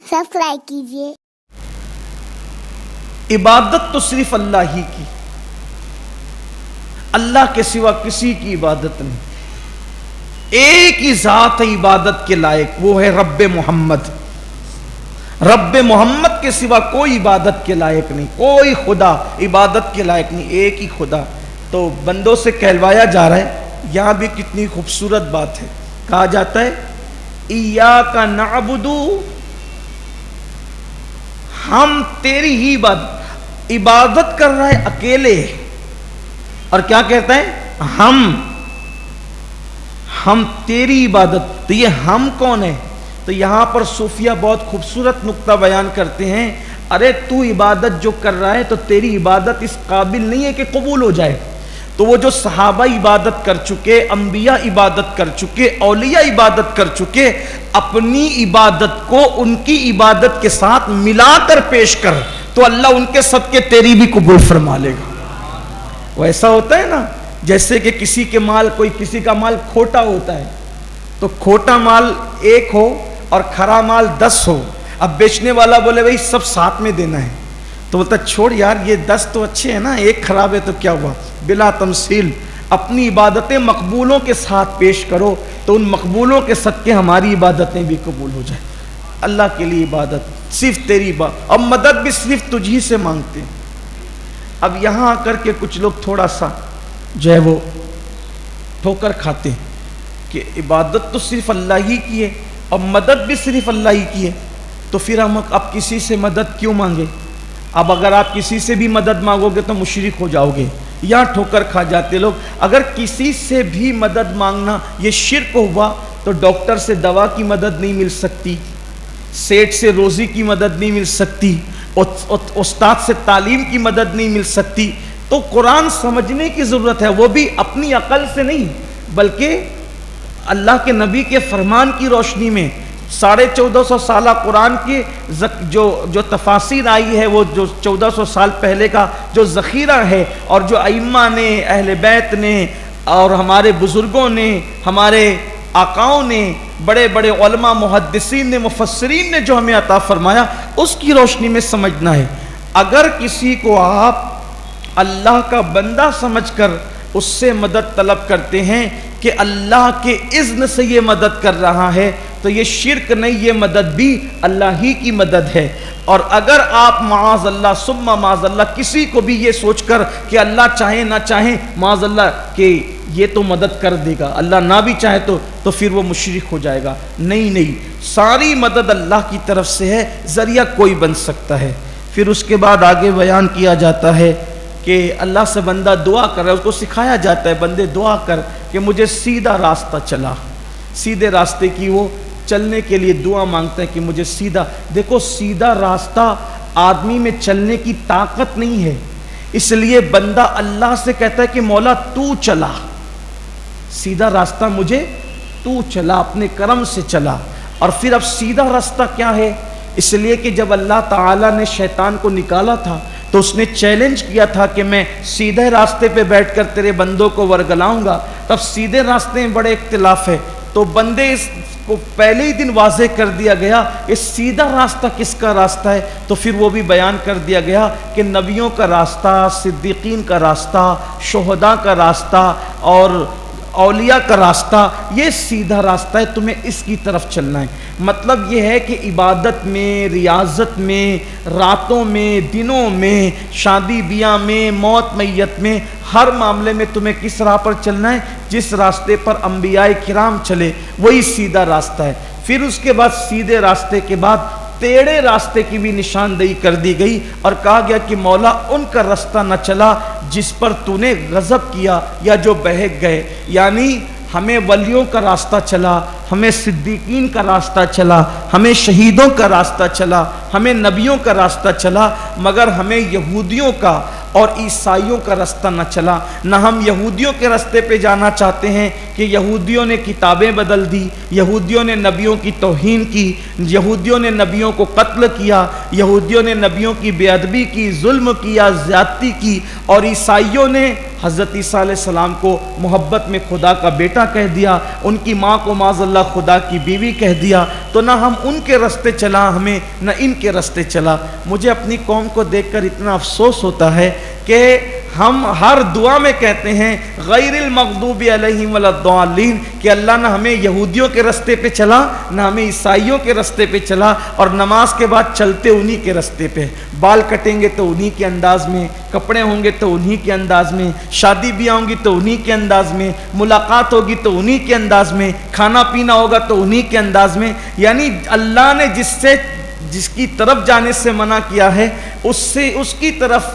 Subscribe कीजिए। इबादत तो सिर्फ अल्लाह ही की, अल्लाह के सिवा किसी की इबादत नहीं। एक ही जात है इबादत के लायक, वो है रब्बे मोहम्मद। रब्बे मोहम्मद के सिवा कोई इबादत के लायक नहीं, कोई खुदा इबादत के लायक नहीं, एक ही खुदा। तो बंदों से कहलवाया जा रहा है। यहां भी कितनी खूबसूरत बात है, कहा जाता है इय्याका नअबुदु, हम तेरी ही इबादत कर रहा है अकेले। और क्या कहता है, हम तेरी इबादत। तो ये हम कौन है? तो यहां पर सूफिया बहुत खूबसूरत नुक्ता बयान करते हैं, अरे तू इबादत जो कर रहा है तो तेरी इबादत इस काबिल नहीं है कि कबूल हो जाए। तो वो जो सहाबा इबादत कर चुके, अंबिया इबादत कर चुके, औलिया इबादत कर चुके, अपनी इबादत को उनकी इबादत के साथ मिलाकर पेश कर, तो अल्लाह उनके सदके तेरी भी कबूल फरमा लेगा। वैसा होता है ना, जैसे कि किसी का माल खोटा होता है, तो खोटा माल एक हो और खरा माल 10 हो। अब बेचने वाला बोले भाई सब साथ में देना है, तो बोलता छोड़ यार, ये 10 तो अच्छे हैं ना, एक खराब है तो क्या हुआ। बिला तमसील अपनी इबादतें मकबूलों के साथ पेश करो, तो उन मकबूलों के सदके हमारी इबादतें भी कबूल हो जाए। अल्लाह के लिए इबादत सिर्फ तेरी इबादत, और मदद भी सिर्फ तुझी से मांगते हैं। अब यहाँ आकर के कुछ लोग थोड़ा सा जो है वो ठोकर खाते हैं कि इबादत तो सिर्फ अल्लाह ही की है और मदद भी सिर्फ अल्लाह ही की है, तो फिर हम अब किसी से मदद क्यों मांगे? अब अगर आप किसी से भी मदद मांगोगे तो मुशरिक हो जाओगे। यहाँ ठोकर खा जाते लोग। अगर किसी से भी मदद मांगना ये शिर्क हुआ, तो डॉक्टर से दवा की मदद नहीं मिल सकती, सेठ से रोजी की मदद नहीं मिल सकती, उस्ताद से तालीम की मदद नहीं मिल सकती। तो कुरान समझने की ज़रूरत है, वो भी अपनी अकल से नहीं, बल्कि अल्लाह के नबी के फरमान की रोशनी में। 1450 साल कुरान की जो तफासिर आई है, वो जो 1400 साल पहले का जो ज़ख़ीरा है, और जो अइम्मा ने, अहले बैत ने, और हमारे बुज़ुर्गों ने, हमारे आकाओं ने, बड़े बड़े उलमा, मुहद्दिसीन ने, मुफस्सिरीन ने जो हमें अता फरमाया, उसकी रोशनी में समझना है। अगर किसी को आप अल्लाह का बंदा समझकर उससे मदद तलब करते हैं कि अल्लाह के इज़्न से ये मदद कर रहा है, तो ये शिर्क नहीं, ये मदद भी अल्लाह ही की मदद है। और अगर आप माज़अल्लाह सुम्मा माज़अल्लाह किसी को भी ये सोचकर कि अल्लाह चाहे ना चाहे, माज़अल्लाह कि ये तो मदद कर देगा, अल्लाह ना भी चाहे तो फिर वो मुशरिक हो जाएगा। नहीं, सारी मदद अल्लाह की तरफ से है, ज़रिया कोई बन सकता है। फिर उसके बाद आगे बयान किया जाता है कि अल्लाह से बंदा दुआ कर रहा है, उसको सिखाया जाता है, बंदे दुआ कर कि मुझे सीधा रास्ता चला। सीधे रास्ते की वो चलने के लिए दुआ मांगते हैं कि मुझे सीधा। देखो, सीधा रास्ता आदमी में चलने की ताकत नहीं है, इसलिए बंदा अल्लाह से कहता है कि मौला तू चला, सीधा रास्ता मुझे तू चला, अपने करम से चला। और फिर अब सीधा रास्ता क्या है? इसलिए कि जब अल्लाह ताला ने शैतान को निकाला था, तो उसने चैलेंज किया था कि मैं सीधे रास्ते पे बैठकर तेरे बंदों को वरगलाऊंगा। तब सीधे रास्ते में बड़े इख्तिलाफ है, तो बंदे इसको पहले ही दिन वाज़ेह कर दिया गया, इस सीधा रास्ता किसका रास्ता है? तो फिर वो भी बयान कर दिया गया कि नबियों का रास्ता, सिद्दीकीन का रास्ता, शुहदा का रास्ता और औलिया का रास्ता, ये सीधा रास्ता है, तुम्हें इसकी तरफ चलना है। मतलब ये है कि इबादत में, रियाजत में, रातों में, दिनों में, शादी ब्याह में, मौत मैयत में, हर मामले में तुम्हें किस राह पर चलना है? जिस रास्ते पर अंबियाए किराम चले, वही सीधा रास्ता है। फिर उसके बाद सीधे रास्ते के बाद टेढ़े रास्ते की भी निशानदेही कर दी गई और कहा गया कि मौला उनका रास्ता न चला जिस पर तूने गज़ब किया या जो बहक गए। यानी हमें वलियों का रास्ता चला, हमें सिद्दीकीन का रास्ता चला, हमें शहीदों का रास्ता चला, हमें नबियों का रास्ता चला, मगर हमें यहूदियों का और ईसाइयों का रास्ता न चला। न हम यहूदियों के रास्ते पे जाना चाहते हैं कि यहूदियों ने किताबें बदल दी, यहूदियों ने नबियों की तौहीन की, यहूदियों ने नबियों को कत्ल किया, यहूदियों ने नबियों की बेअदबी की, जुल्म किया, ज़्यादती की, और ईसाइयों ने حضرت عیسیٰ علیہ السلام کو محبت میں خدا کا بیٹا کہہ دیا، ان کی ماں کو معاذ اللہ خدا کی بیوی کہہ دیا، تو نہ ہم ان کے راستے چلا ہمیں، نہ ان کے راستے چلا۔ مجھے اپنی قوم کو دیکھ کر اتنا افسوس ہوتا ہے کہ ہم ہر دعا میں کہتے ہیں غیر المغضوب علیہم ولا الضالین، کہ اللہ نہ ہمیں یہودیوں کے راستے پہ چلا، نہ ہمیں عیسائیوں کے راستے پہ چلا، اور نماز کے بعد چلتے انہی کے راستے پہ، بال کٹیں گے تو انہی کے انداز میں، کپڑے ہوں گے تو انہی کے انداز میں، شادی بیاہ ہوں گی تو انہی کے انداز میں، ملاقات ہوگی تو انہی کے انداز میں، کھانا پینا ہوگا تو انہی کے انداز میں۔ یعنی اللہ نے جس کی طرف جانے سے منع کیا ہے، اس کی طرف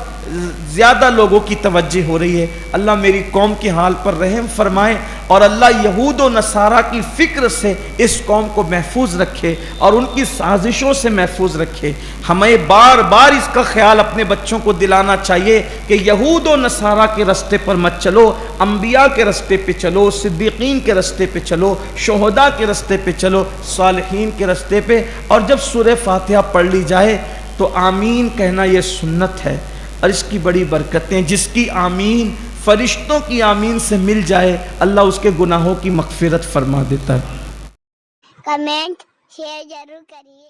زیادہ لوگوں کی توجہ ہو رہی ہے۔ اللہ میری قوم کے حال پر رحم فرمائے، اور اللہ یہود و نصارہ کی فکر سے اس قوم کو محفوظ رکھے اور ان کی سازشوں سے محفوظ رکھے۔ ہمیں بار بار اس کا خیال اپنے بچوں کو دلانا چاہیے کہ یہود و نصارہ کے راستے پر مت چلو، انبیاء کے راستے پہ چلو، صدیقین کے راستے پہ چلو، شہداء کے راستے پہ چلو، صالحین کے راستے پہ۔ اور جب سورہ فاتحہ پڑھ لی جائے تو آمین کہنا یہ سنت ہے، اور اس کی بڑی برکتیں، جس کی آمین فرشتوں کی آمین سے مل جائے اللہ اس کے گناہوں کی مغفرت فرما دیتا ہے۔ کمنٹ شیئر ضرور کریے۔